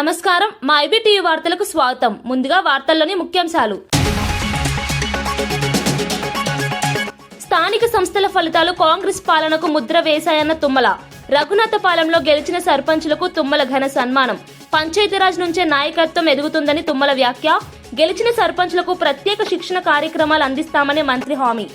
నమస్కారం మా ఐబీటీవీ వార్తలకు స్వాగతం. ముందుగా వార్తల్లోని ముఖ్యాంశాలు. స్థానిక సంస్థల ఫలితాలు కాంగ్రెస్ పాలనకు ముద్ర వేశాయన్న తుమ్మల. రఘునాథపాలెంలో గెలిచిన సర్పంచులకు తుమ్మల ఘన సన్మానం. పంచాయతీరాజ్ నుంచే నాయకత్వం ఎదుగుతుందని తుమ్మల వ్యాఖ్య. గెలిచిన సర్పంచులకు ప్రత్యేక శిక్షణ కార్యక్రమాలు అందిస్తామని మంత్రి హామీ.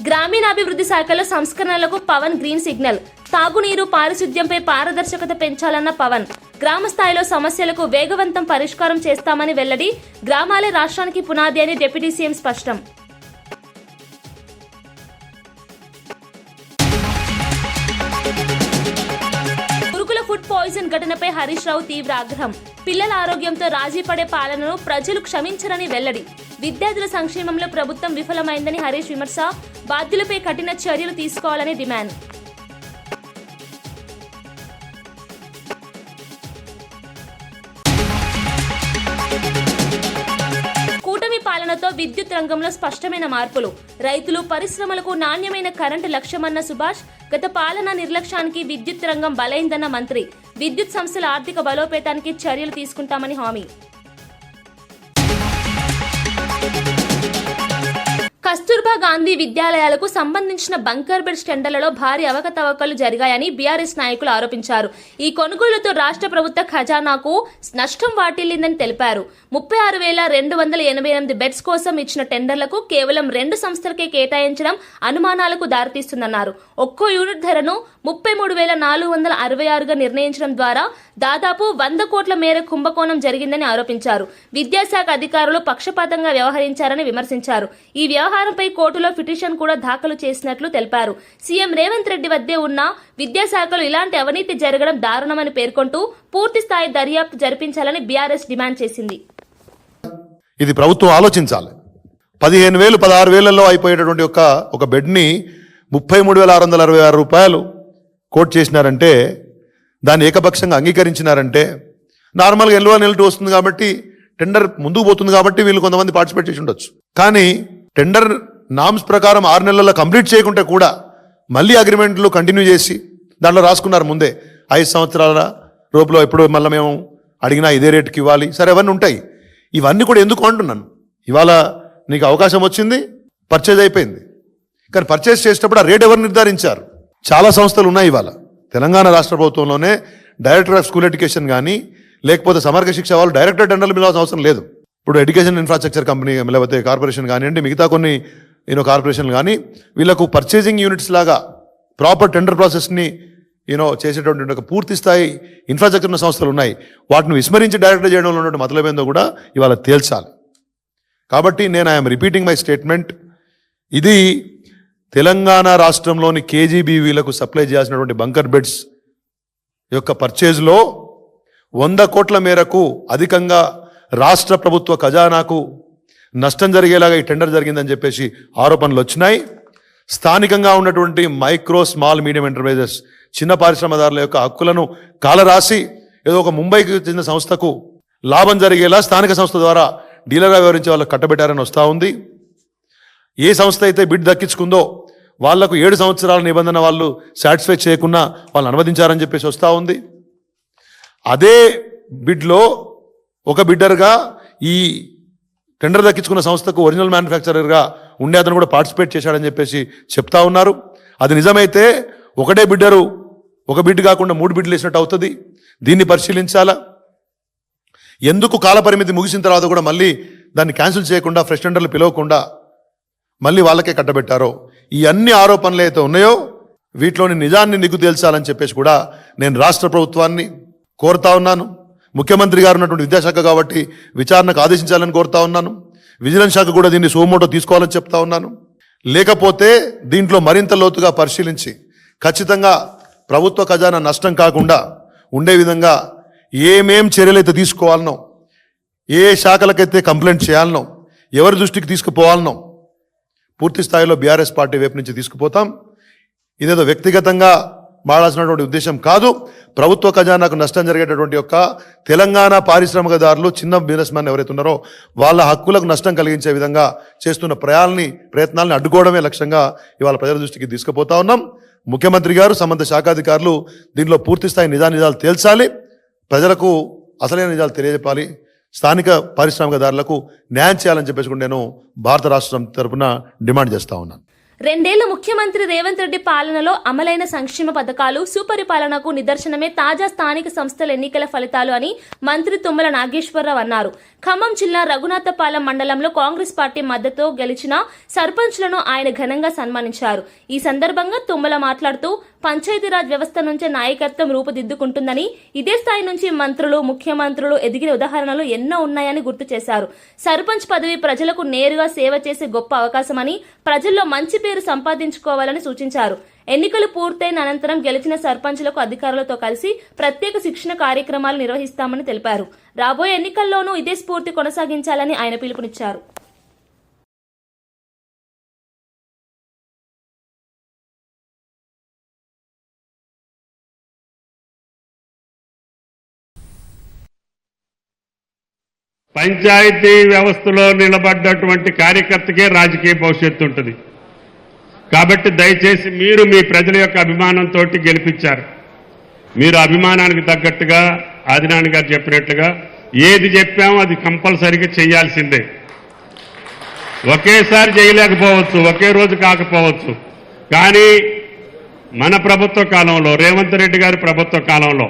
గ్రామీణాభివృద్ధి శాఖలో సంస్కరణలకు పవన్ గ్రీన్ సిగ్నల్. తాగునీరు, పారిశుద్ధ్యంపై పారదర్శకత పెంచాలన్న పవన్. గ్రామ స్థాయిలో సమస్యలకు వేగవంతం పరిష్కారం చేస్తామని వెల్లడి. గ్రామాలే రాష్ట్రానికి పునాది అని డిప్యూటీ సీఎం స్పష్టం. గురుకుల ఫుడ్ పాయిజన్ ఘటనపై హరీష్ రావు తీవ్ర ఆగ్రహం. పిల్లల ఆరోగ్యంతో రాజీ పడే పాలనను ప్రజలు క్షమించరని వెల్లడి. విద్యార్థుల సంక్షేమంలో ప్రభుత్వం విఫలమైందని హరీష్ విమర్శ. బాధ్యులపై కఠిన చర్యలు తీసుకోవాలని డిమాండ్. కూటమి పాలనతో విద్యుత్ రంగంలో స్పష్టమైన మార్పులు. రైతులు, పరిశ్రమలకు నాణ్యమైన కరెంటు లక్ష్యమన్న సుభాష్. గత పాలన నిర్లక్ష్యానికి విద్యుత్ రంగం బలైందన్న మంత్రి. విద్యుత్ సంస్థల ఆర్థిక బలోపేతానికి చర్యలు తీసుకుంటామని హామీ. కస్తూర్బా గాంధీ విద్యాలయాలకు సంబంధించిన బంకర్ బెడ్స్ టెండర్లలో భారీ అవకతవకలు జరిగాయని బీఆర్ఎస్ నాయకులు ఆరోపించారు. ఈ కొనుగోలుతో రాష్ట్ర ప్రభుత్వ ఖజానాకు నష్టం వాటిల్లిందని తెలిపారు. 36,288 బెడ్స్ కోసం ఇచ్చిన టెండర్లకు కేవలం 2 సంస్థలకే కేటాయించడం అనుమానాలకు దారితీస్తుందన్నారు. ఒక్కో యూనిట్ ధరను 33,466గా నిర్ణయించడం ద్వారా దాదాపు 100 కోట్ల మేర కుంభకోణం జరిగిందని ఆరోపించారు. విద్యాశాఖ అధికారులు పక్షపాతంగా వ్యవహరించారని విమర్శించారు. ఈ వ్యవహారంపై కోర్టులో పిటిషన్ కూడా దాఖలు చేసినట్లు తెలిపారు. సీఎం రేవంత్ రెడ్డి వద్దే ఉన్న విద్యాశాఖలో ఇలాంటి అవినీతి జరగడం దారుణమని పేర్కొంటూ పూర్తి స్థాయి దర్యాప్తు జరిపించాలని బీఆర్ఎస్ డిమాండ్ చేసింది. ఇది ప్రభుత్వం ఆలోచించాలి. 15,000, 16,000 అయిపోయేటటువంటి ఒక బెడ్ని 33,666 రూపాయలు కోట్ చేసినారంటే, దాన్ని ఏకపక్షంగా అంగీకరించినారంటే, నార్మల్గా నెల వస్తుంది కాబట్టి టెండర్ ముందుకు పోతుంది కాబట్టి వీళ్ళు కొంతమంది పార్టిసిపేట్ చేసి ఉండొచ్చు. కానీ టెండర్ నామ్స్ ప్రకారం 6 నెలల్లో కంప్లీట్ చేయకుంటే కూడా మళ్ళీ అగ్రిమెంట్లు కంటిన్యూ చేసి దాంట్లో రాసుకున్నారు ముందే 5 సంవత్సరాల లోపల ఎప్పుడు మళ్ళీ మేము అడిగినా ఇదే రేటుకి ఇవ్వాలి. సరే, అవన్నీ ఉంటాయి. ఇవన్నీ కూడా ఎందుకు అంటున్నాను, ఇవాళ నీకు అవకాశం వచ్చింది, పర్చేజ్ అయిపోయింది. కానీ పర్చేజ్ చేసేటప్పుడు ఆ రేట్ ఎవరు నిర్ధారించారు? చాలా సంస్థలు ఉన్నాయి ఇవాళ తెలంగాణ రాష్ట్ర ప్రభుత్వంలోనే. డైరెక్టర్ ఆఫ్ స్కూల్ ఎడ్యుకేషన్ కానీ లేకపోతే సమగ్ర శిక్ష వాళ్ళు డైరెక్టర్ టెండర్లు పిలవాల్సిన అవసరం లేదు. ఇప్పుడు ఎడ్యుకేషన్ ఇన్ఫ్రాస్ట్రక్చర్ కంపెనీ లేకపోతే కార్పొరేషన్ కానివ్వండి, మిగతా కొన్ని కార్పొరేషన్లు కానీ వీళ్ళకు పర్చేజింగ్ యూనిట్స్ లాగా ప్రాపర్ టెండర్ ప్రాసెస్ని చేసేటువంటి ఒక పూర్తి స్థాయి ఇన్ఫ్రాస్ట్రక్చర్ ఉన్న సంస్థలు ఉన్నాయి. వాటిని విస్మరించి డైరెక్టర్ చేయడంలో ఉన్నటువంటి మతలబేందో కూడా ఇవాళ తేల్చాలి. కాబట్టి నేను ఐఎమ్ రిపీటింగ్ మై స్టేట్మెంట్. ఇది తెలంగాణ రాష్ట్రంలోని కేజీబీవీలకు సప్లై చేయాల్సినటువంటి బంకర్ బెడ్స్ యొక్క పర్చేజ్లో 100 కోట్ల మేరకు అధికంగా రాష్ట్ర ప్రభుత్వ ఖజానాకు నష్టం జరిగేలాగా ఈ టెండర్ జరిగిందని చెప్పేసి ఆరోపణలు వచ్చినాయి. స్థానికంగా ఉన్నటువంటి మైక్రో, స్మాల్, మీడియం ఎంటర్ప్రైజెస్, చిన్న పారిశ్రమదారుల యొక్క హక్కులను కాలరాసి ఏదో ఒక ముంబైకి చెందిన సంస్థకు లాభం జరిగేలా స్థానిక సంస్థ ద్వారా డీలర్గా వ్యవహరించే వాళ్ళకి కట్టబెట్టారని వస్తూ ఉంది. ఏ సంస్థ అయితే బిడ్ దక్కించుకుందో వాళ్లకు 7 సంవత్సరాల నిబంధన వాళ్ళు సాటిస్ఫై చేయకుండా వాళ్ళు అనువదించారని చెప్పేసి వస్తూ ఉంది. అదే బిడ్లో ఒక బిడ్డర్గా ఈ టెండర్ దక్కించుకున్న సంస్థకు ఒరిజినల్ మ్యానుఫ్యాక్చరర్గా ఉండే అతను కూడా పార్టిసిపేట్ చేశాడని చెప్పేసి చెప్తా ఉన్నారు. అది నిజమైతే ఒకటే బిడ్డరు ఒక బిడ్ కాకుండా 3 బిడ్లు వేసినట్టు అవుతుంది. దీన్ని పరిశీలించాలా. ఎందుకు కాలపరిమితి ముగిసిన తర్వాత కూడా మళ్ళీ దాన్ని క్యాన్సిల్ చేయకుండా ఫ్రెష్ టెండర్లు పిలవకుండా మళ్ళీ వాళ్ళకే కట్టబెట్టారో, ఈ అన్ని ఆరోపణలు అయితే ఉన్నాయో వీటిలోని నిజాన్ని నిగ్గు తేల్చాలని చెప్పేసి కూడా నేను రాష్ట్ర ప్రభుత్వాన్ని కోరుతా ఉన్నాను. ముఖ్యమంత్రి గారు ఉన్నటువంటి విద్యాశాఖ కాబట్టి విచారణకు ఆదేశించాలని కోరుతా ఉన్నాను. విజిలెన్స్ శాఖ కూడా దీన్ని సోమోటో తీసుకోవాలని చెప్తా ఉన్నాను. లేకపోతే దీంట్లో మరింత లోతుగా పరిశీలించి ఖచ్చితంగా ప్రభుత్వ ఖజానా నష్టం కాకుండా ఉండే విధంగా ఏమేం చర్యలైతే తీసుకోవాలనో, ఏ శాఖలకైతే కంప్లైంట్ చేయాలనో, ఎవరి దృష్టికి తీసుకుపోవాలనో పూర్తి స్థాయిలో బీఆర్ఎస్ పార్టీ వైపు నుంచి తీసుకుపోతాం. ఇదేదో వ్యక్తిగతంగా మాడాల్సినటువంటి ఉద్దేశం కాదు. ప్రభుత్వ ఖజానాకు నష్టం జరిగేటటువంటి తెలంగాణ పారిశ్రామికదారులు, చిన్న బిజినెస్ మ్యాన్ ఎవరైతే ఉన్నారో వాళ్ళ హక్కులకు నష్టం కలిగించే విధంగా చేస్తున్న ప్రయత్నాలని అడ్డుకోవడమే లక్ష్యంగా ఇవాళ ప్రజల దృష్టికి తీసుకుపోతా ఉన్నాం. ముఖ్యమంత్రి గారు సంబంధిత శాఖాధికారులు దీనిలో పూర్తిస్థాయి నిజాలు తేల్చాలి, ప్రజలకు అసలైన నిజాలు తెలియజెప్పాలి, స్థానిక పారిశ్రామికదారులకు న్యాయం చేయాలని చెప్పేసి కూడా నేను భారత రాష్ట్ర సమితి తరపున డిమాండ్ చేస్తా ఉన్నాను. 2 ఏళ్ల ముఖ్యమంత్రి రేవంత్ రెడ్డి పాలనలో అమలైన సంక్షేమ పథకాలు సుపరిపాలనకు నిదర్శనమే తాజా స్థానిక సంస్థల ఎన్నికల ఫలితాలు అని మంత్రి తుమ్మల నాగేశ్వరరావు అన్నారు. ఖమ్మం జిల్లా రఘునాథపాలెం మండలంలో కాంగ్రెస్ పార్టీ మద్దతుతో గెలిచిన సర్పంచ్లను ఆయన ఘనంగా సన్మానించారు. ఈ సందర్భంగా తుమ్మల మాట్లాడుతూ పంచాయతీరాజ్ వ్యవస్థ నుంచే నాయకత్వం రూపుదిద్దుకుంటుందని, ఇదే స్థాయి నుంచి మంత్రులు, ముఖ్యమంత్రులు ఎదిగిన ఉదాహరణలు ఎన్నో ఉన్నాయని గుర్తు చేశారు. సర్పంచ్ పదవి ప్రజలకు నేరుగా సేవ చేసే గొప్ప అవకాశమని, ప్రజల్లో మంచి పేరు సంపాదించుకోవాలని సూచించారు. ఎన్నికలు పూర్తయిన అనంతరం గెలిచిన సర్పంచ్లకు అధికారులతో కలిసి ప్రత్యేక శిక్షణ కార్యక్రమాలు నిర్వహిస్తామని తెలిపారు. రాబోయే ఎన్నికల్లోనూ ఇదే స్ఫూర్తి కొనసాగించాలని ఆయన పిలుపునిచ్చారు. పంచాయతీ వ్యవస్థలో నిలబడ్డటువంటి కార్యకర్తకే రాజకీయ భవిష్యత్తు ఉంటుంది. కాబట్టి దయచేసి మీరు మీ ప్రజల యొక్క అభిమానంతో గెలిపించారు. మీరు అభిమానానికి తగ్గట్టుగా ఆదినారాయణ గారు చెప్పినట్లుగా ఏది చెప్పామో అది కంపల్సరీగా చేయాల్సిందే. ఒకేసారి చేయలేకపోవచ్చు, ఒకే రోజు కాకపోవచ్చు, కానీ మన ప్రభుత్వ కాలంలో, రేవంత్ రెడ్డి గారి ప్రభుత్వ కాలంలో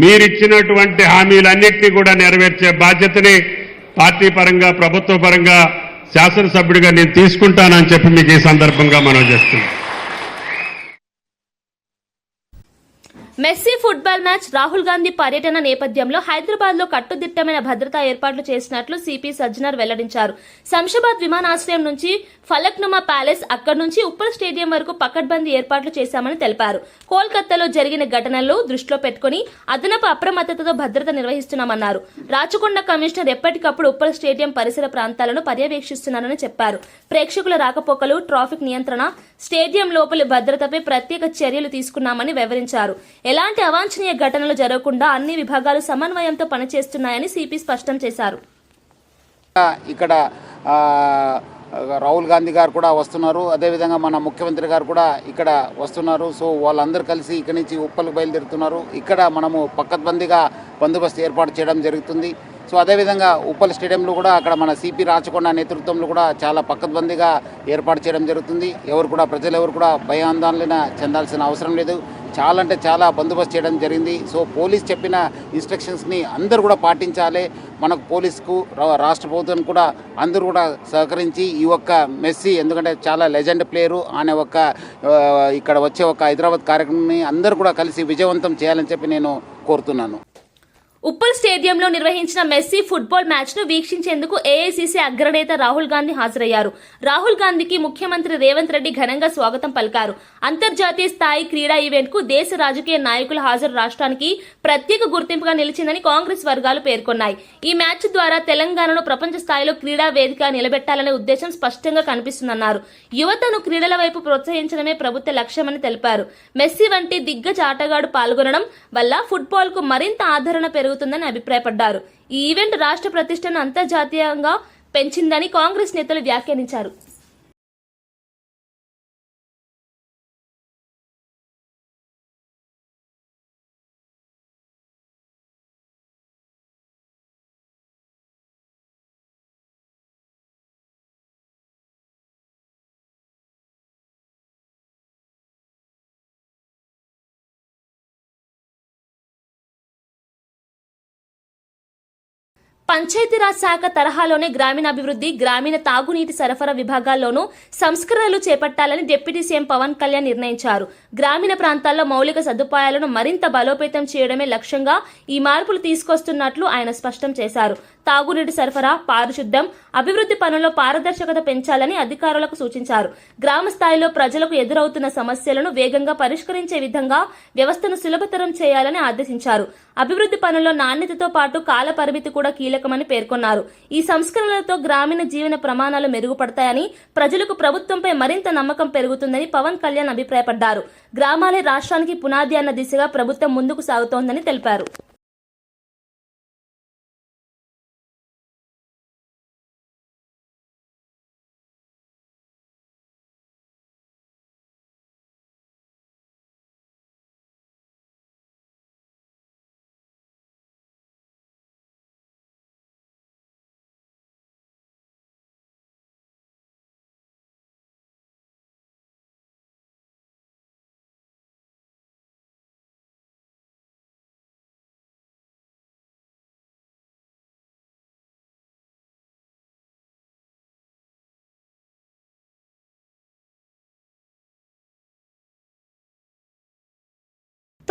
మీరిచ్చినటువంటి హామీలన్నింటినీ కూడా నెరవేర్చే బాధ్యతని పార్టీ పరంగా, ప్రభుత్వ పరంగా శాసనసభ్యుడిగా నేను తీసుకుంటానని చెప్పి మీకు ఈ సందర్భంగా మనం చేస్తున్నాం. Messi football match, Rahul Gandhi పర్యటన నేపథ్యంలో హైదరాబాద్ లో కట్టుదిట్టమైన భద్రతా ఏర్పాట్లు చేసినట్లు సిపి సజ్జనర్ వెల్లడించారు. శంషాబాద్ విమానాశ్రయం నుంచి ఫలక్నుమా ప్యాలెస్, అక్కడి నుంచి ఉప్పల్ స్టేడియం వరకు పకడ్బందీ ఏర్పాట్లు చేశామని తెలిపారు. కోల్కతాలో జరిగిన ఘటనలు దృష్టిలో పెట్టుకుని అదనపు అప్రమత్తతతో భద్రత నిర్వహిస్తున్నామన్నారు. రాచకొండ కమిషనర్ ఎప్పటికప్పుడు ఉప్పల్ స్టేడియం పరిసర ప్రాంతాలను పర్యవేక్షిస్తున్నారని చెప్పారు. ప్రేక్షకుల రాకపోకలు, ట్రాఫిక్ నియంత్రణ, స్టేడియం లోపలి భద్రతపై ప్రత్యేక చర్యలు తీసుకున్నామని వివరించారు. ఎలాంటి అవాంఛనీయ ఘటనలు జరగకుండా అన్ని విభాగాలు సమన్వయంతో పనిచేస్తున్నాయని సిపి స్పష్టం చేశారు. ఇక్కడ రాహుల్ గాంధీ గారు కూడా వస్తున్నారు, అదేవిధంగా మన ముఖ్యమంత్రి గారు కూడా ఇక్కడ వస్తున్నారు. సో వాళ్ళందరూ కలిసి ఇక్కడి నుంచి ఉప్పలకు బయలుదేరుతున్నారు. ఇక్కడ మనము పక్కద్బందీగా బందోబస్తు ఏర్పాటు చేయడం జరుగుతుంది. సో అదేవిధంగా ఉప్పల్ స్టేడియంలో కూడా అక్కడ మన సిపి రాచకొండ నేతృత్వంలో కూడా చాలా పక్కద్బందీగా ఏర్పాటు చేయడం జరుగుతుంది. ప్రజలు ఎవరు కూడా భయాందోళన చెందాల్సిన అవసరం లేదు. చాలా అంటే చాలా బందోబస్తు చేయడం జరిగింది. సో పోలీస్ చెప్పిన ఇన్స్ట్రక్షన్స్ని అందరూ కూడా పాటించాలి. మనకు పోలీసుకు, రాష్ట్ర ప్రభుత్వం కూడా అందరూ కూడా సహకరించి ఈ ఒక్క మెస్సీ, ఎందుకంటే చాలా లెజెండ్ ప్లేయరు అనే ఇక్కడ వచ్చే హైదరాబాద్ కార్యక్రమాన్ని అందరూ కూడా కలిసి విజయవంతం చేయాలని చెప్పి నేను కోరుతున్నాను. ఉప్పల్ స్టేడియంలో నిర్వహించిన మెస్సీ ఫుట్బాల్ మ్యాచ్ ను వీక్షించేందుకు ఏఐసీసీ అగ్రనేత రాహుల్ గాంధీ హాజరయ్యారు. రాహుల్ గాంధీకి ముఖ్యమంత్రి రేవంత్ రెడ్డి ఘనంగా స్వాగతం పలికారు. అంతర్జాతీయ స్థాయి క్రీడా ఈవెంట్ కు దేశ రాజకీయ నాయకుల హాజరు రాష్ట్రానికి ప్రత్యేక గుర్తింపుగా నిలిచిందని కాంగ్రెస్ వర్గాలు పేర్కొన్నాయి. ఈ మ్యాచ్ ద్వారా తెలంగాణను ప్రపంచ స్థాయిలో క్రీడా వేదిక నిలబెట్టాలనే ఉద్దేశం స్పష్టంగా కనిపిస్తుందన్నారు. యువతను క్రీడల వైపు ప్రోత్సహించడమే ప్రభుత్వ లక్ష్యమని తెలిపారు. మెస్సీ వంటి దిగ్గజ ఆటగాడు పాల్గొనడం వల్ల ఫుట్బాల్ కు మరింత ఆదరణ పెరుగుతుందని అభిప్రాయపడ్డారు. ఈ ఈవెంట్ రాష్ట్ర ప్రతిష్టను అంతర్జాతీయంగా పెంచిందని కాంగ్రెస్ నేతలు వ్యాఖ్యానించారు. పంచాయతీరాజ్ శాఖ తరహాలోనే గ్రామీణాభివృద్ధి, గ్రామీణ తాగునీటి సరఫరా విభాగాల్లోనూ సంస్కరణలు చేపట్టాలని డిప్యూటీ సీఎం పవన్ కళ్యాణ్ నిర్ణయించారు. గ్రామీణ ప్రాంతాల్లో మౌలిక సదుపాయాలను మరింత బలోపేతం చేయడమే లక్ష్యంగా ఈ మార్పులు తీసుకొస్తున్నట్లు ఆయన స్పష్టం చేశారు. తాగునీటి సరఫరా, పారిశుద్ధ్యం, అభివృద్ధి పనుల్లో పారదర్శకత పెంచాలని అధికారులకు సూచించారు. గ్రామ స్థాయిలో ప్రజలకు ఎదురవుతున్న సమస్యలను వేగంగా పరిష్కరించే విధంగా వ్యవస్థను సులభతరం చేయాలని ఆదేశించారు. అభివృద్ధి పనుల్లో నాణ్యతతో పాటు కాల పరిమితి కూడా కీలకమని పేర్కొన్నారు. ఈ సంస్కరణలతో గ్రామీణ జీవన ప్రమాణాలు మెరుగుపడతాయని, ప్రజలకు ప్రభుత్వంపై మరింత నమ్మకం పెరుగుతుందని పవన్ కళ్యాణ్ అభిప్రాయపడ్డారు. గ్రామాలే రాష్ట్రానికి పునాది అన్న దిశగా ప్రభుత్వం ముందుకు సాగుతోందని తెలిపారు.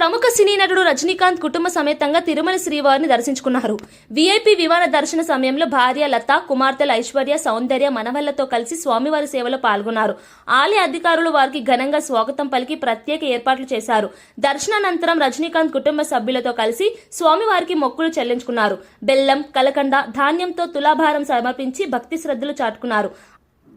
ప్రముఖ సినీ నటుడు రజనీకాంత్ కుటుంబ సమేతంగా తిరుమల శ్రీవారిని దర్శించుకున్నారు. వీఐపీ విమాన దర్శన సమయంలో భార్య లత, కుమార్తెలు ఐశ్వర్య, సౌందర్య, మనవళ్లతో కలిసి స్వామివారి సేవలో పాల్గొన్నారు. ఆలయ అధికారులు వారికి ఘనంగా స్వాగతం పలికి ప్రత్యేక ఏర్పాట్లు చేశారు. దర్శనానంతరం రజనీకాంత్ కుటుంబ సభ్యులతో కలిసి స్వామివారికి మొక్కులు చెల్లించుకున్నారు. బెల్లం, కలకండ, ధాన్యంతో తులాభారం సమర్పించి భక్తి శ్రద్ధలు చాటుకున్నారు.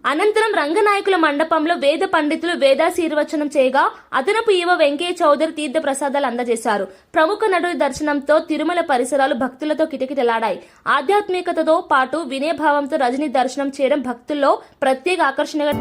అనంతరం రంగనాయకుల మండపంలో వేద పండితులు వేదాశీర్వచనం చేయగా అదనపు ఈవ వెంకయ్య చౌదరి తీర్థ ప్రసాదాలు అందజేశారు. ప్రముఖ నటుడి దర్శనంతో తిరుమల పరిసరాలు భక్తులతో కిటకిటలాడాయి. ఆధ్యాత్మికతతో పాటు వినయభావంతో రజనీ దర్శనం చేయడం భక్తుల్లో ప్రత్యేక ఆకర్షణగా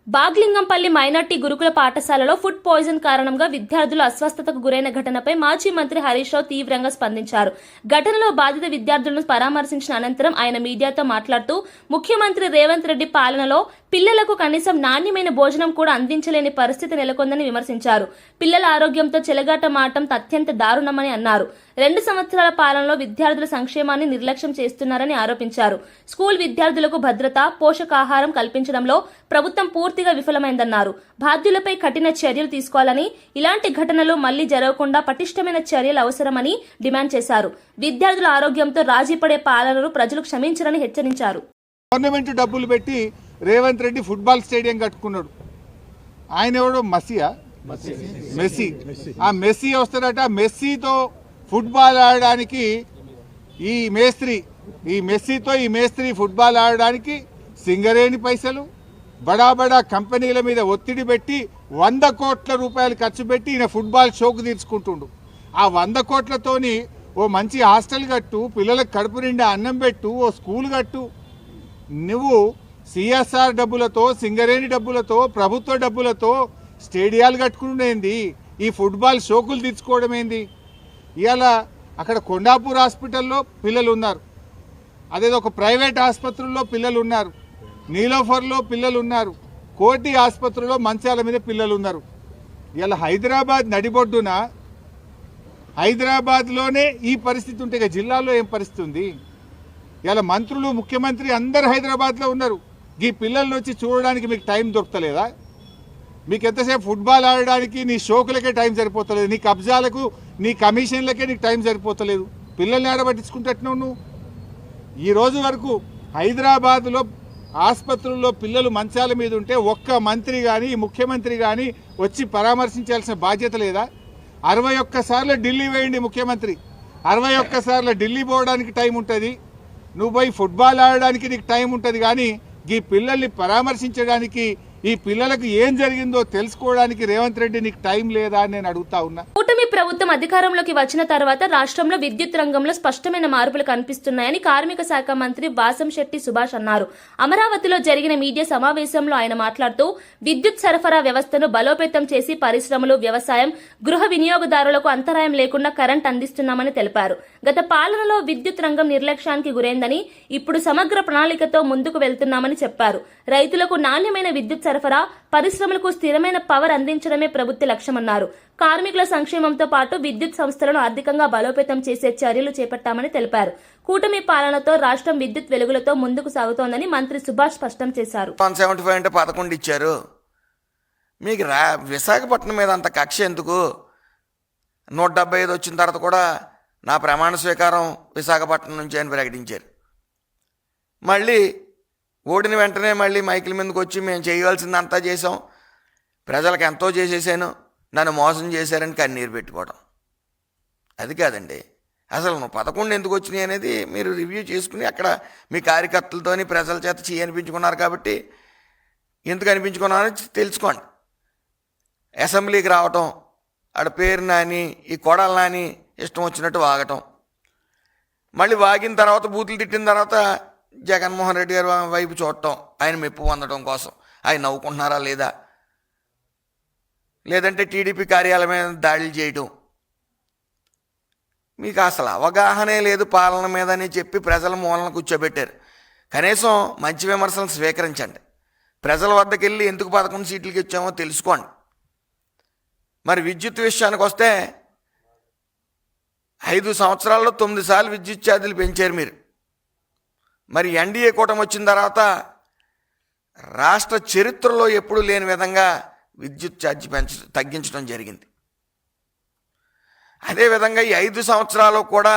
బాగ్లింగంపల్లి మైనార్టీ గురుకుల పాఠశాలలో ఫుడ్ పాయిజన్ కారణంగా విద్యార్థులు అస్వస్థతకు గురైన ఘటనపై మాజీ మంత్రి హరీష్ రావు తీవ్రంగా స్పందించారు. ఘటనలో బాధిత విద్యార్థులను పరామర్శించిన అనంతరం ఆయన మీడియాతో మాట్లాడుతూ ముఖ్యమంత్రి రేవంత్ రెడ్డి పాలనలో పిల్లలకు కనీసం నాణ్యమైన భోజనం కూడా అందించలేని పరిస్థితి నెలకొందని విమర్శించారు. పిల్లల ఆరోగ్యంతో చెలగాటమాడటం అత్యంత దారుణమని అన్నారు. 2 సంవత్సరాల పాలనలో విద్యార్థుల సంక్షేమాన్ని నిర్లక్ష్యం చేస్తున్నారని ఆరోపించారు. స్కూల్ విద్యార్థులకు భద్రత, పోషకాహారం కల్పించడంలో ప్రభుత్వం పూర్తిగా విఫలమైందన్నారు. బాధ్యులపై కఠిన చర్యలు తీసుకోవాలని, ఇలాంటి ఘటనలు మళ్లీ జరగకుండా పటిష్టమైన చర్యలు అవసరమని డిమాండ్ చేశారు. విద్యార్థుల ఆరోగ్యంతో రాజీపడే పాలనను ప్రజలు క్షమించరని హెచ్చరించారు. గవర్నమెంట్ డబ్బులు పెట్టి రేవంత్ రెడ్డి ఫుట్బాల్ స్టేడియం కట్టుకున్నాడు. ఆయన ఎవడో మెస్సీ. ఆ మెస్సీ వస్తాడట. మెస్సీతో ఫుట్బాల్ ఆడడానికి ఈ మేస్త్రి ఫుట్బాల్ ఆడడానికి సింగరేణి పైసలు, బడా బడా కంపెనీల మీద ఒత్తిడి పెట్టి 100 కోట్ల రూపాయలు ఖర్చు పెట్టి ఈయన ఫుట్బాల్ షోకు తీర్చుకుంటుండు. ఆ 100 కోట్లతోని ఓ మంచి హాస్టల్ కట్టు, పిల్లలకు కడుపు నిండా అన్నం పెట్టు, ఓ స్కూల్ కట్టు. నువ్వు సిఎస్ఆర్ డబ్బులతో, సింగరేణి డబ్బులతో, ప్రభుత్వ డబ్బులతో స్టేడియాలు కట్టుకునేంది, ఈ ఫుట్బాల్ షోకులు తీర్చుకోవడం ఏంది? ఇవాళ అక్కడ కొండాపూర్ హాస్పిటల్లో పిల్లలు ఉన్నారు, అదేదో ఒక ప్రైవేట్ ఆసుపత్రుల్లో పిల్లలు ఉన్నారు, నీలోఫర్లో పిల్లలు ఉన్నారు, కోటి ఆసుపత్రిలో మంచాల మీద పిల్లలు ఉన్నారు. ఇలా హైదరాబాద్ నడిబొడ్డున, హైదరాబాద్లోనే ఈ పరిస్థితి ఉంటే ఇక జిల్లాలో ఏం పరిస్థితి ఉంది? ఇలా మంత్రులు, ముఖ్యమంత్రి అందరు హైదరాబాద్లో ఉన్నారు. ఈ పిల్లల్ని వచ్చి చూడడానికి మీకు టైం దొరకలేదా? మీకు ఎంతసేపు ఫుట్బాల్ ఆడడానికి నీ షోకులకే టైం సరిపోతలేదు, నీ కబ్జాలకు, నీ కమిషన్లకే నీకు టైం సరిపోతలేదు. పిల్లల్ని ఆడబట్టించుకుంటున్నావు నువ్వు. ఈ రోజు వరకు హైదరాబాద్లో ఆసుపత్రుల్లో పిల్లలు మంచాల మీద ఉంటే ఒక్క మంత్రి కానీ, ముఖ్యమంత్రి కానీ వచ్చి పరామర్శించాల్సిన బాధ్యత లేదా? 61 సార్లు ఢిల్లీ వేయండి ముఖ్యమంత్రి, 61 సార్లు ఢిల్లీ పోవడానికి టైం ఉంటుంది. నువ్వు పోయి ఫుట్బాల్ ఆడడానికి నీకు టైం ఉంటుంది, కానీ ఈ పిల్లల్ని పరామర్శించడానికి, ఈ పిల్లలకు ఏం జరిగిందో తెలుసుకోవడానికి రేవంత్ రెడ్డి నీకు టైం లేదా అని నేను అడుగుతా ఉన్నా. కూటమి ప్రభుత్వం అధికారంలోకి వచ్చిన తర్వాత రాష్ట్రంలో విద్యుత్ రంగంలో స్పష్టమైన మార్పులు కనిపిస్తున్నాయని కార్మిక శాఖ మంత్రి వాసంశెట్టి సుభాష్ అన్నారు. అమరావతిలో జరిగిన మీడియా సమావేశంలో ఆయన మాట్లాడుతూ విద్యుత్ సరఫరా వ్యవస్థను బలోపేతం చేసి పరిశ్రమలు, వ్యవసాయం, గృహ వినియోగదారులకు అంతరాయం లేకుండా కరెంట్ అందిస్తున్నామని తెలిపారు. గత పాలనలో విద్యుత్ రంగం నిర్లక్ష్యానికి గురైందని, ఇప్పుడు సమగ్ర ప్రణాళికతో ముందుకు వెళ్తున్నామని చెప్పారు. రైతులకు నాణ్యమైన విద్యుత్ సరఫరా, పరిశ్రమలకు స్థిరమైన పవర్ అందించడమే ప్రభుత్వ లక్ష్యమన్నారు. కార్మికుల సంక్షేమంతో పాటు విద్యుత్ సంస్థలను ఆర్థికంగా బలోపేతం చేసే చర్యలు చేపట్టామని తెలిపారు. కూటమి పాలనతో రాష్ట్రం విద్యుత్ వెలుగులతో ముందుకు సాగుతోందని మంత్రి సుభాష్ స్పష్టం చేశారు. 175 అంటే 11 ఇచ్చారు. మీకు విశాఖపట్నం మీద అంత కక్ష ఎందుకు? 175 వచ్చిన తర్వాత కూడా నా ప్రమాణ స్వీకారం విశాఖపట్నం నుంచి అని ప్రకటించారు. మళ్ళీ ఓడిన వెంటనే మళ్ళీ మైకిల్ మీదకి వచ్చి మేము చేయవలసిందంతా చేసాం, ప్రజలకు ఎంతో చేసేసాను, నన్ను మోసం చేశారని కన్నీరు పెట్టుకోవడం. అది కాదండి. అసలు 11 ఎందుకు వచ్చినాయి అనేది మీరు రివ్యూ చేసుకుని అక్కడ మీ కార్యకర్తలతోని ప్రజల చేత అనిపించుకున్నారు కాబట్టి ఎందుకు అనిపించుకున్నారని తెలుసుకోండి. అసెంబ్లీకి రావటం, ఆడ పేరు నాని, ఈ కొడాలి నాని ఇష్టం వచ్చినట్టు వాగటం, మళ్ళీ వాగిన తర్వాత బూతులు తిట్టిన తర్వాత జగన్మోహన్ రెడ్డి గారి వైపు చూడటం, ఆయన మెప్పు పొందడం కోసం. ఆయన నవ్వుకుంటున్నారా లేదా, లేదంటే టీడీపీ కార్యాలయం మీద దాడులు చేయడం. మీకు అసలు అవగాహనే లేదు పాలన మీద అని చెప్పి ప్రజల మూలన కూర్చోబెట్టారు. కనీసం మంచి విమర్శలను స్వీకరించండి. ప్రజల వద్దకు వెళ్ళి ఎందుకు 11 సీట్లకి ఇచ్చామో తెలుసుకోండి. మరి విద్యుత్ విషయానికి వస్తే 5 సంవత్సరాల్లో 9 సార్లు విద్యుత్ ఛార్జీలు పెంచారు మీరు. మరి ఎన్డీఏ కూటమి వచ్చిన తర్వాత రాష్ట్ర చరిత్రలో ఎప్పుడూ లేని విధంగా విద్యుత్ ఛార్జీ తగ్గించడం జరిగింది. అదేవిధంగా ఈ 5 సంవత్సరాలు కూడా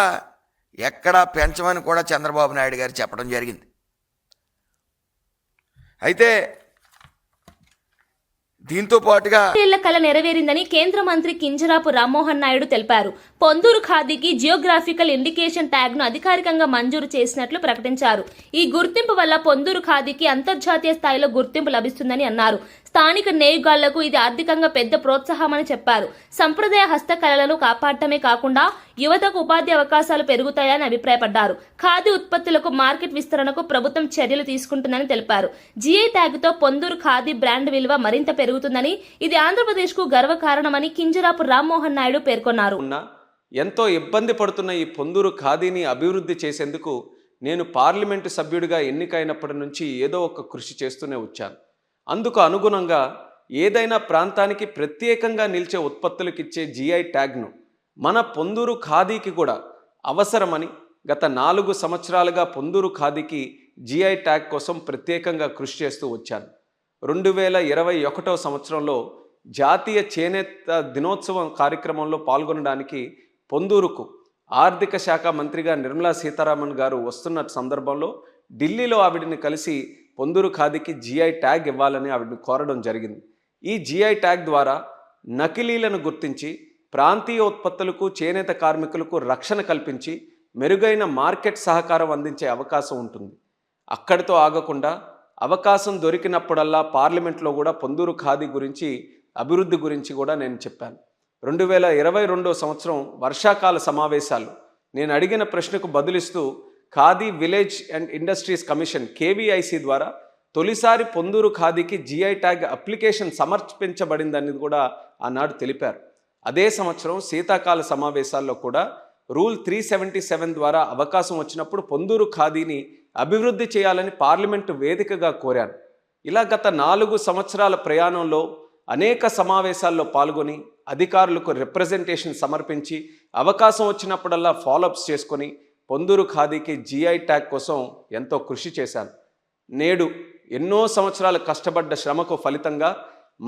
ఎక్కడా పెంచమని కూడా చంద్రబాబు నాయుడు గారు చెప్పడం జరిగింది. అయితే దీంతో పాటుగా ఏళ్ల కల నెరవేరిందని కేంద్ర మంత్రి కింజరాపు రామ్మోహన్ నాయుడు తెలిపారు. పొందూరు ఖాదీకి జియోగ్రాఫికల్ ఇండికేషన్ ట్యాగ్ ను అధికారికంగా మంజూరు చేసినట్లు ప్రకటించారు. ఈ గుర్తింపు వల్ల పొందూరు ఖాదీకి అంతర్జాతీయ స్థాయిలో గుర్తింపు లభిస్తుందని అన్నారు. స్థానిక నేయగాళ్లకు ఇది ఆర్థికంగా పెద్ద ప్రోత్సాహమని చెప్పారు. సంప్రదాయ హస్తకళలను కాపాడటమే కాకుండా యువతకు ఉపాధి అవకాశాలు పెరుగుతాయని అభిప్రాయపడ్డారు. ఖాదీ ఉత్పత్తులకు మార్కెట్ విస్తరణకు ప్రభుత్వం చర్యలు తీసుకుంటుందని తెలిపారు. జీఐ ట్యాగ్తో పొందూరు ఖాదీ బ్రాండ్ విలువ మరింత పెరుగుతుందని, ఇది ఆంధ్రప్రదేశ్కు గర్వకారణమని కింజరాపు రామ్మోహన్ నాయుడు పేర్కొన్నారు. ఎంతో ఇబ్బంది పడుతున్న ఈ పొందూరు ఖాదీని అభివృద్ధి చేసేందుకు నేను పార్లమెంటు సభ్యుడిగా ఎన్నికైనప్పటి నుంచి ఏదో ఒక కృషి చేస్తూనే వచ్చాను. అందుకు అనుగుణంగా ఏదైనా ప్రాంతానికి ప్రత్యేకంగా నిలిచే ఉత్పత్తులకు ఇచ్చే జీఐ ట్యాగ్ను మన పొందూరు ఖాదీకి కూడా అవసరమని గత 4 సంవత్సరాలుగా పొందూరు ఖాదీకి జీఐ ట్యాగ్ కోసం ప్రత్యేకంగా కృషి చేస్తూ వచ్చాను. 2021 సంవత్సరంలో జాతీయ చేనేత దినోత్సవం కార్యక్రమంలో పాల్గొనడానికి పొందూరుకు ఆర్థిక శాఖ మంత్రిగా నిర్మలా సీతారామన్ గారు వస్తున్న సందర్భంలో ఢిల్లీలో ఆవిడని కలిసి పొందూరు ఖాదీకి జీఐ ట్యాగ్ ఇవ్వాలని ఆవిడని కోరడం జరిగింది. ఈ జీఐ ట్యాగ్ ద్వారా నకిలీలను గుర్తించి ప్రాంతీయ ఉత్పత్తులకు, చేనేత కార్మికులకు రక్షణ కల్పించి మెరుగైన మార్కెట్ సహకారం అందించే అవకాశం ఉంటుంది. అక్కడితో ఆగకుండా అవకాశం దొరికినప్పుడల్లా పార్లమెంట్లో కూడా పొందూరు ఖాదీ గురించి, అభివృద్ధి గురించి కూడా నేను చెప్పాను. 2022 సంవత్సరం వర్షాకాల సమావేశాలు నేను అడిగిన ప్రశ్నకు బదులిస్తూ Khadi Village and Industries Commission KVIC ద్వారా తొలిసారి పొందూరు ఖాదీకి జీఐ ట్యాగ్ అప్లికేషన్ సమర్పించబడిందని కూడా ఆనాడు తెలిపారు. అదే సంవత్సరం శీతాకాల సమావేశాల్లో కూడా రూల్ 377 ద్వారా అవకాశం వచ్చినప్పుడు పొందూరు ఖాదీని అభివృద్ధి చేయాలని పార్లమెంటు వేదికగా కోరాను. ఇలా గత 4 సంవత్సరాల ప్రయాణంలో అనేక సమావేశాల్లో పాల్గొని అధికారులకు రిప్రజెంటేషన్ సమర్పించి అవకాశం వచ్చినప్పుడల్లా ఫాలోఅప్స్ చేసుకొని పొందూరు ఖాదీకి జీఐ ట్యాగ్ కోసం ఎంతో కృషి చేశాను. నేడు ఎన్నో సంవత్సరాలు కష్టపడ్డ శ్రమకు ఫలితంగా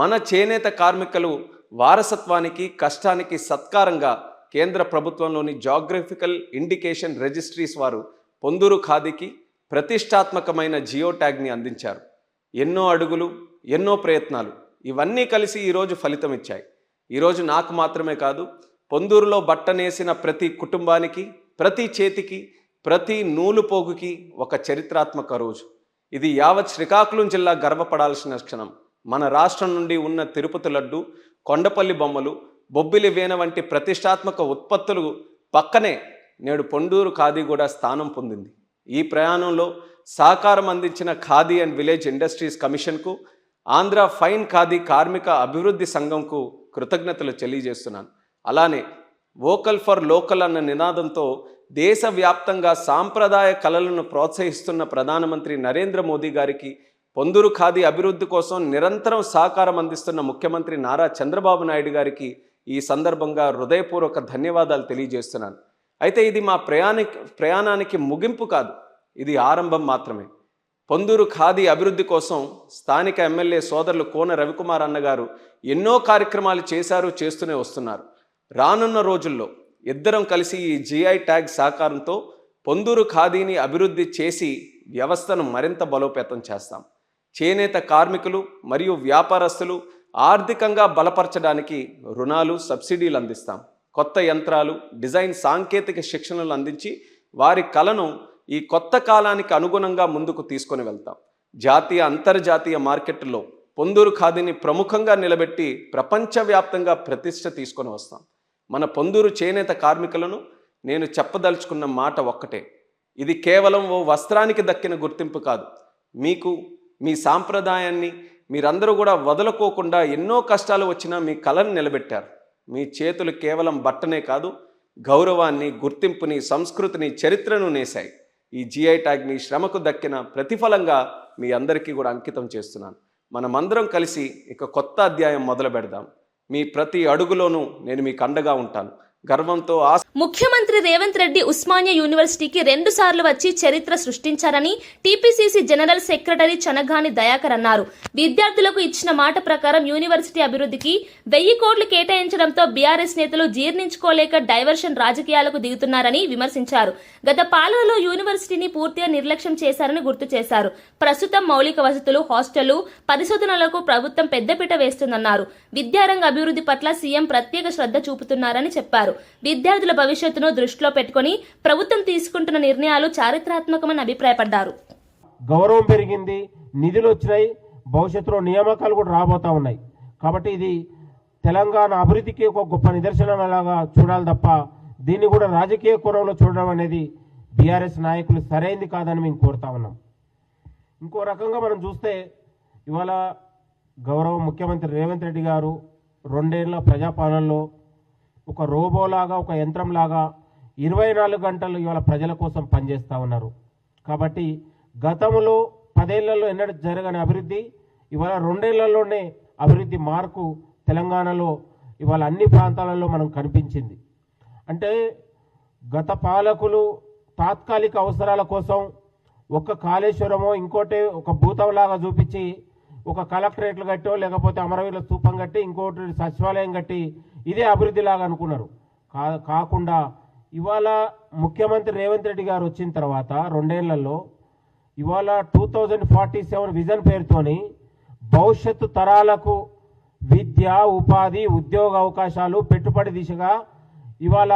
మన చేనేత కార్మికులు వారసత్వానికి, కష్టానికి సత్కారంగా కేంద్ర ప్రభుత్వంలోని జియోగ్రఫికల్ ఇండికేషన్ రిజిస్ట్రీస్ వారు పొందూరు ఖాదీకి ప్రతిష్టాత్మకమైన జియో ట్యాగ్ని అందించారు. ఎన్నో అడుగులు, ఎన్నో ప్రయత్నాలు ఇవన్నీ కలిసి ఈరోజు ఫలితం ఇచ్చాయి. ఈరోజు నాకు మాత్రమే కాదు, పొందూరులో బట్టనేసిన ప్రతి కుటుంబానికి, ప్రతి చేతికి, ప్రతి నూలు పోగుకి ఒక చరిత్రాత్మక రోజు. ఇది యావత్ శ్రీకాకుళం జిల్లా గర్వపడాల్సిన క్షణం. మన రాష్ట్రం నుండి ఉన్న తిరుపతి లడ్డు, కొండపల్లి బొమ్మలు, బొబ్బిలి వీణ వంటి ప్రతిష్టాత్మక ఉత్పత్తులు పక్కనే నేడు పొందూరు ఖాదీ కూడా స్థానం పొందింది. ఈ ప్రయాణంలో సహకారం అందించిన ఖాదీ అండ్ విలేజ్ ఇండస్ట్రీస్ కమిషన్కు, ఆంధ్ర ఫైన్ ఖాదీ కార్మిక అభివృద్ధి సంఘంకు కృతజ్ఞతలు తెలియజేస్తున్నాను. అలానే వోకల్ ఫర్ లోకల్ అన్న నినాదంతో దేశవ్యాప్తంగా సాంప్రదాయ కళలను ప్రోత్సహిస్తున్న ప్రధానమంత్రి నరేంద్ర మోదీ గారికి, పొందూరు ఖాదీ అభివృద్ధి కోసం నిరంతరం సహకారం అందిస్తున్న ముఖ్యమంత్రి నారా చంద్రబాబు నాయుడు గారికి ఈ సందర్భంగా హృదయపూర్వక ధన్యవాదాలు తెలియజేస్తున్నాను. అయితే ఇది మా ప్రయాణానికి ముగింపు కాదు, ఇది ఆరంభం మాత్రమే. పొందూరు ఖాదీ అభివృద్ధి కోసం స్థానిక ఎమ్మెల్యే సోదరులు కోన రవికుమార్ అన్నగారు ఎన్నో కార్యక్రమాలు చేస్తూనే వస్తున్నారు. రానున్న రోజుల్లో ఇద్దరం కలిసి ఈ జిఐ ట్యాగ్ సహకారంతో పొందూరు ఖాదీని అభివృద్ధి చేసి వ్యవస్థను మరింత బలోపేతం చేస్తాం. చేనేత కార్మికులు మరియు వ్యాపారస్తులు ఆర్థికంగా బలపరచడానికి రుణాలు, సబ్సిడీలు అందిస్తాం. కొత్త యంత్రాలు, డిజైన్, సాంకేతిక శిక్షణలు అందించి వారి కళను ఈ కొత్త కాలానికి అనుగుణంగా ముందుకు తీసుకొని వెళ్తాం. జాతీయ, అంతర్జాతీయ మార్కెట్లో పొందూరు ఖాదీని ప్రముఖంగా నిలబెట్టి ప్రపంచవ్యాప్తంగా ప్రతిష్ట తీసుకొని వస్తాం. మన పొందూరు చేనేత కార్మికులను నేను చెప్పదలుచుకున్న మాట ఒక్కటే, ఇది కేవలం ఓ వస్త్రానికి దక్కిన గుర్తింపు కాదు. మీకు మీ సాంప్రదాయాన్ని మీరందరూ కూడా వదులుకోకుండా ఎన్నో కష్టాలు వచ్చినా మీ కళను నిలబెట్టారు. మీ చేతులు కేవలం బట్టనే కాదు, గౌరవాన్ని, గుర్తింపుని, సంస్కృతిని, చరిత్రను నేశాయి. ఈ జిఐ ట్యాగ్ మీ శ్రమకు దక్కిన ప్రతిఫలంగా మీ అందరికీ కూడా అంకితం చేస్తున్నాను. మనమందరం కలిసి ఇక కొత్త అధ్యాయం మొదలు పెడదాం. మీ ప్రతి అడుగులోనూ నేను మీకు అండగా ఉంటాను. గర్వంతో ముఖ్యమంత్రి రేవంత్ రెడ్డి ఉస్మానియా యూనివర్సిటీకి 2 సార్లు వచ్చి చరిత్ర సృష్టించారని TPCC general secretary Chanagani Dayakar అన్నారు. విద్యార్థులకు ఇచ్చిన మాట ప్రకారం యూనివర్సిటీ అభివృద్ధికి 1000 కోట్లు కేటాయించడంతో బీఆర్ఎస్ నేతలు జీర్ణించుకోలేక డైవర్షన్ రాజకీయాలకు దిగుతున్నారని విమర్శించారు. గత పాలనలో యూనివర్సిటీని పూర్తిగా నిర్లక్ష్యం చేశారని గుర్తు చేశారు. ప్రస్తుతం మౌలిక వసతులు, హాస్టళ్లు, పరిశోధనలకు ప్రభుత్వం పెద్దపీట వేస్తుందన్నారు. విద్యారంగ అభివృద్ధి పట్ల సీఎం ప్రత్యేక శ్రద్ధ చూపుతున్నారని చెప్పారు. విద్యార్థుల భవిష్యత్తును దృష్టిలో పెట్టుకుని ప్రభుత్వం తీసుకుంటున్న నిర్ణయాలు చారిత్రాత్మకమని అభిప్రాయపడ్డారు. గౌరవం పెరిగింది, నిధులు వచ్చినాయి, భవిష్యత్తులో నియామకాలు కూడా రాబోతా ఉన్నాయి. కాబట్టి ఇది తెలంగాణ అభివృద్ధికి ఒక గొప్ప నిదర్శనంలాగా చూడాలి తప్ప దీన్ని కూడా రాజకీయ కోణంలో చూడడం అనేది బీఆర్ఎస్ నాయకులు సరైంది కాదని మేము కోరుతా ఉన్నాం. ఇంకో రకంగా మనం చూస్తే ఇవాళ గౌరవ ముఖ్యమంత్రి రేవంత్ రెడ్డి గారు 2 ఏళ్ల ప్రజాపాలనలో ఒక రోబోలాగా, ఒక యంత్రంలాగా 24 గంటలు ఇవాళ ప్రజల కోసం పనిచేస్తూ ఉన్నారు. కాబట్టి గతంలో 10 ఏళ్లలో ఎన్నడూ జరగని అభివృద్ధి ఇవాళ 2 ఏళ్లలోనే అభివృద్ధి మార్కు తెలంగాణలో ఇవాళ అన్ని ప్రాంతాలలో మనం కనిపించింది. అంటే గత పాలకులు తాత్కాలిక అవసరాల కోసం ఒక కాళేశ్వరమో ఇంకోటి ఒక భూతంలాగా చూపించి ఒక కలెక్టరేట్లు కట్టో లేకపోతే అమరవీరుల స్తూపం కట్టి ఇంకోటి సచివాలయం కట్టి ఇదే అభివృద్ధి లాగా అనుకున్నారు. కాకుండా ఇవాళ ముఖ్యమంత్రి రేవంత్ రెడ్డి గారు వచ్చిన తర్వాత 2 ఏళ్లలో ఇవాళ 2047 విజన్ పేరుతోని భవిష్యత్తు తరాలకు విద్య, ఉపాధి, ఉద్యోగ అవకాశాలు, పెట్టుబడి దిశగా ఇవాళ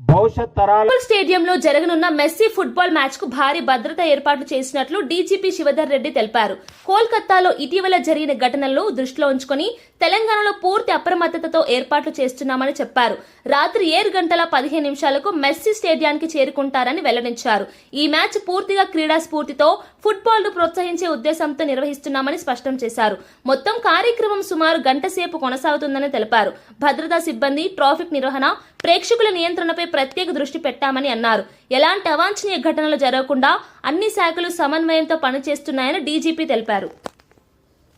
భవిష్యత్ తరాల స్టేడియంలో జరగనున్న మెస్సీ ఫుట్బాల్ మ్యాచ్ కు భారీ భద్రత ఏర్పాట్లు చేసినట్లు డీజీపీ శివధర్ రెడ్డి తెలిపారు. కోల్కతాలో ఇటీవల జరిగిన ఘటనలను దృష్టిలో ఉంచుకుని తెలంగాణలో పూర్తి అప్రమత్తతతో ఏర్పాట్లు చేస్తున్నామని చెప్పారు. రాత్రి 7 గంటల 15 నిమిషాలకు మెస్సీ స్టేడియానికి చేరుకుంటారని వెల్లడించారు. ఈ మ్యాచ్ పూర్తిగా క్రీడా స్ఫూర్తితో ఫుట్బాల్ ను ప్రోత్సహించే ఉద్దేశంతో నిర్వహిస్తున్నామని స్పష్టం చేశారు. మొత్తం కార్యక్రమం సుమారు గంట సేపు కొనసాగుతుందని తెలిపారు. భద్రతా సిబ్బంది, ట్రాఫిక్ నిర్వహణ, ప్రేక్షకుల నియంత్రణపై ప్రత్యేక దృష్టి పెట్టామని అన్నారు. ఎలాంటి అవాంఛనీయ ఘటనలు జరగకుండా అన్ని శాఖలు సమన్వయంతో పనిచేస్తున్నాయని డీజీపీ తెలిపారు.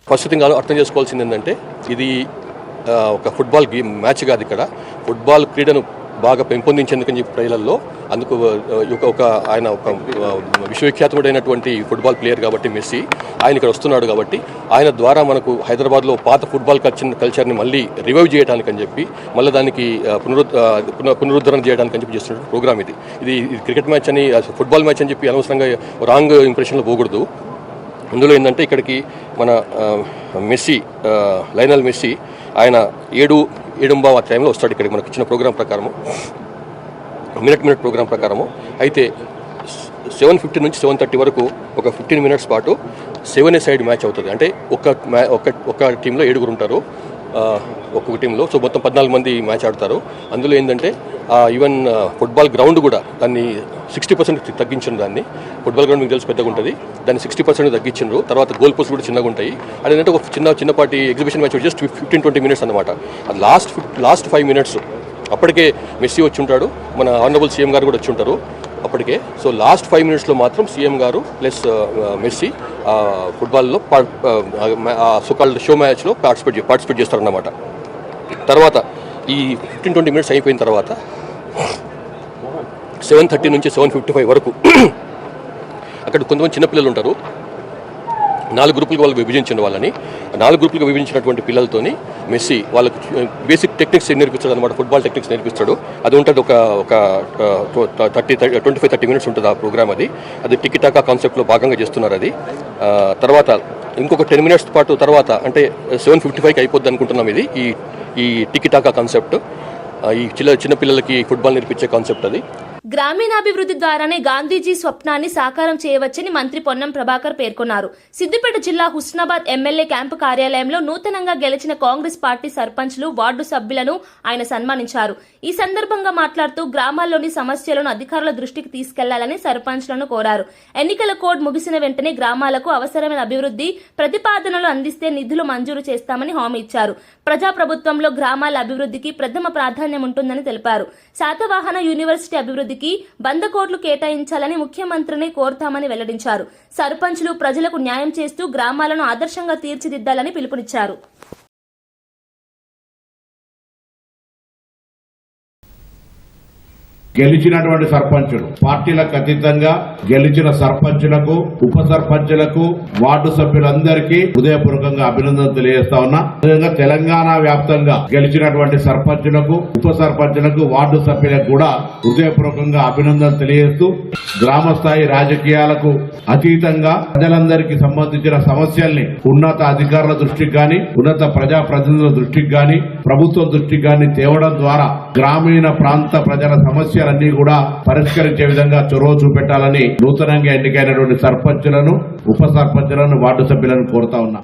ఫస్ట్ థింగ్ అర్థం చేసుకోవాల్సింది ఏంటంటే ఇది ఒక ఫుట్బాల్ గేమ్ మ్యాచ్ కాదు. ఇక్కడ ఫుట్బాల్ క్రీడను బాగా పెంపొందించేందుకని చెప్పి ప్రజలలో అందుకు ఆయన ఒక విశ్వవిఖ్యాతమైనటువంటి ఫుట్బాల్ ప్లేయర్ కాబట్టి మెస్సీ ఆయన ఇక్కడ వస్తున్నాడు. కాబట్టి ఆయన ద్వారా మనకు హైదరాబాద్లో పాత ఫుట్బాల్ కల్చర్ని మళ్ళీ రివైవ్ చేయడానికి అని చెప్పి మళ్ళీ దానికి పునరుద్ధరణ చేయడానికి అని చెప్పి చేస్తున్న ప్రోగ్రామ్ ఇది. ఇది క్రికెట్ మ్యాచ్ అని, ఫుట్బాల్ మ్యాచ్ అని చెప్పి అనవసరంగా రాంగ్ ఇంప్రెషన్లో పోకూడదు. అందులో ఏంటంటే ఇక్కడికి మన మెస్సీ, లయనల్ మెస్సీ ఆయన 7:15 టైంలో వస్తాడు. ఇక్కడికి మనకి ఇచ్చిన ప్రోగ్రాం ప్రకారము, మినిట్ ప్రోగ్రాం ప్రకారము. అయితే 7:50 నుంచి 7:30 వరకు ఒక 15 మినిట్స్ పాటు 7 సైడ్ మ్యాచ్ అవుతుంది. అంటే ఒక టీంలో 7 ఉంటారు. ఒక్కొక్క టీంలో. సో మొత్తం 14 మంది మ్యాచ్ ఆడతారు. అందులో ఏంటంటే ఈవెన్ ఫుట్బాల్ గ్రౌండ్ కూడా దాన్ని 60% తగ్గించారు. దాన్ని ఫుట్బాల్ గ్రౌండ్ మీకు తెలిసి పెద్దగా ఉంటుంది, దాన్ని 60% తగ్గించారు. తర్వాత గోల్ పోస్ట్ కూడా చిన్నగా ఉంటాయి. అదేంటంటే ఒక చిన్నపాటి ఎగ్జిబిషన్ మ్యాచ్ జస్ట్ 15-20 మినిట్స్ అనమాట. అది లాస్ట్ 5 మినిట్స్ అప్పటికే మెస్సీ వచ్చి ఉంటాడు, మన ఆనరబుల్ సీఎం గారు కూడా వచ్చి ఉంటారు అప్పటికే. సో లాస్ట్ 5 మినిట్స్లో మాత్రం సీఎం గారు ప్లస్ మెస్సీ ఫుట్బాల్లో సోకాల్డ్ షో మ్యాచ్లో పార్టిసిపేట్ చేస్తారన్నమాట. తర్వాత ఈ 15-20 మినిట్స్ అయిపోయిన తర్వాత 7:30 నుంచి 7:55 వరకు అక్కడ కొంతమంది చిన్నపిల్లలు ఉంటారు. 4 గ్రూపులుగా వాళ్ళు విభజించిన వాళ్ళని 4 గ్రూపులుగా విభజించినటువంటి పిల్లలతోని మెస్సీ వాళ్ళకు బేసిక్ టెక్నిక్స్ నేర్పిస్తాడు అనమాట. ఫుట్బాల్ టెక్నిక్స్ నేర్పిస్తాడు. అది ఉంటుంది ఒక 25-30 మినిట్స్ ఉంటుంది ఆ ప్రోగ్రామ్. అది టికిటాకా కాన్సెప్ట్లో భాగంగా చేస్తున్నారు. అది తర్వాత ఇంకొక 10 మినిట్స్ పాటు తర్వాత అంటే 7:55కి అయిపోద్ది అనుకుంటున్నాం. ఇది ఈ టికిటాకా కాన్సెప్ట్, ఈ చిన్న పిల్లలకి ఫుట్బాల్ నేర్పించే కాన్సెప్ట్. అది గ్రామీణాభివృద్ధి ద్వారానే గాంధీజీ స్వప్నాన్ని సాకారం చేయవచ్చని మంత్రి పొన్నం ప్రభాకర్ పేర్కొన్నారు. సిద్దిపేట జిల్లా హుస్నాబాద్ ఎమ్మెల్యే క్యాంపు కార్యాలయంలో నూతనంగా గెలిచిన కాంగ్రెస్ పార్టీ సర్పంచ్లు, వార్డు సభ్యులను ఆయన సన్మానించారు. ఈ సందర్భంగా మాట్లాడుతూ గ్రామాల్లోని సమస్యలను అధికారుల దృష్టికి తీసుకెళ్లాలని సర్పంచ్లను కోరారు. ఎన్నికల కోడ్ ముగిసిన వెంటనే గ్రామాలకు అవసరమైన అభివృద్ధి ప్రతిపాదనలు అందిస్తే నిధులు మంజూరు చేస్తామని హామీ ఇచ్చారు. ప్రజాప్రభుత్వంలో గ్రామాల అభివృద్ధికి ప్రథమ ప్రాధాన్యం ఉంటుందని తెలిపారు. శాతవాహన యూనివర్సిటీ అభివృద్ధికి 100 కోట్లు కేటాయించాలని ముఖ్యమంత్రిని కోరుతామని వెల్లడించారు. సర్పంచ్లు ప్రజలకు న్యాయం చేస్తూ గ్రామాలను ఆదర్శంగా తీర్చిదిద్దాలని పిలుపునిచ్చారు. గెలిచినటువంటి సర్పంచులు పార్టీలకు అతీతంగా గెలిచిన సర్పంచులకు, ఉప సర్పంచులకు, వార్డు సభ్యులందరికీ హృదయపూర్వకంగా అభినందనలు తెలియజేస్తా ఉన్నా. అదేవిధంగా తెలంగాణ వ్యాప్తంగా గెలిచినటువంటి సర్పంచులకు, ఉప సర్పంచులకు, వార్డు సభ్యులకు కూడా హృదయపూర్వకంగా అభినందనలు తెలియజేస్తూ గ్రామ స్థాయి రాజకీయాలకు అతీతంగా ప్రజలందరికీ సంబంధించిన సమస్యల్ని ఉన్నత అధికారుల దృష్టికి గాని, ఉన్నత ప్రజాప్రతినిధుల దృష్టికి గాని, ప్రభుత్వం దృష్టికి గాని తేవడం ద్వారా గ్రామీణ ప్రాంత ప్రజల సమస్యలన్నీ కూడా పరిష్కరించే విధంగా చొరవ చూపెట్టాలని నూతనంగా ఎన్నికైనటువంటి సర్పంచులను, ఉప సర్పంచులను, వార్డు సభ్యులను కోరుతా ఉన్నా.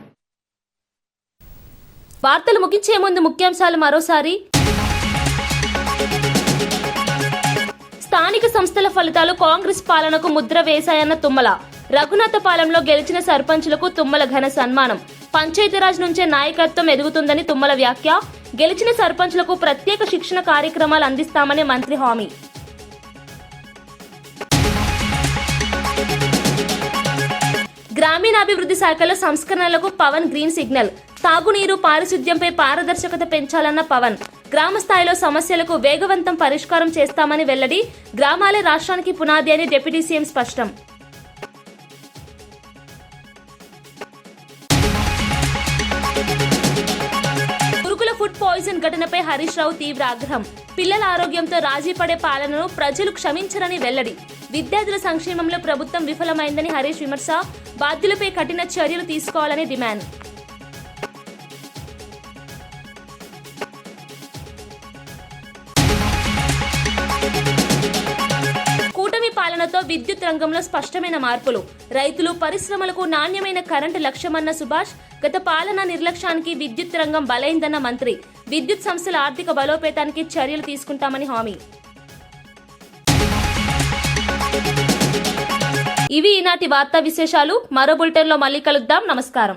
వార్తలు ముగించే ముందు ముఖ్యాంశాలు మరోసారి. స్థానిక సంస్థల ఫలితాలు కాంగ్రెస్ పాలనకు ముద్ర వేశాయన్న తుమ్మల. రఘునాథపాలెంలో గెలిచిన సర్పంచులకు తుమ్మల ఘన సన్మానం. పంచాయతీరాజ్ నుంచే నాయకత్వం ఎదుగుతుందని తుమ్మల వ్యాఖ్య. గెలిచిన సర్పంచులకు ప్రత్యేక శిక్షణ కార్యక్రమాలు అందిస్తామని మంత్రి హామీ. గ్రామీణాభివృద్ధి శాఖలో సంస్కరణలకు పవన్ గ్రీన్ సిగ్నల్. తాగునీరు, పారిశుద్ధ్యంపై పారదర్శకత పెంచాలన్న పవన్. గ్రామ స్థాయిలో సమస్యలకు వేగవంతం పరిష్కారం చేస్తామని వెల్లడి. గ్రామాలే రాష్ట్రానికి పునాది అని డిప్యూటీ సీఎం స్పష్టం. గురుకుల ఫుడ్ పాయిజన్ ఘటనపై హరీష్ రావు తీవ్ర ఆగ్రహం. పిల్లల ఆరోగ్యంతో రాజీ పడే పాలనను ప్రజలు క్షమించరని వెల్లడి. విద్యార్థుల సంక్షేమంలో ప్రభుత్వం విఫలమైందని హరీష్ విమర్శ. బాధ్యులపై కఠిన చర్యలు తీసుకోవాలని డిమాండ్. కూటమి పాలనతో విద్యుత్ రంగంలో స్పష్టమైన మార్పులు. రైతులు, పరిశ్రమలకు నాణ్యమైన కరెంటు లక్ష్యమన్న సుభాష్. గత పాలన నిర్లక్ష్యానికి విద్యుత్ రంగం బలైందన్న మంత్రి. విద్యుత్ సంస్థల ఆర్థిక బలోపేతానికి చర్యలు తీసుకుంటామని హామీ. ఇవి ఈనాటి వార్తా విశేషాలు. మరో బులెటిన్లో మళ్ళీ కలుద్దాం. నమస్కారం.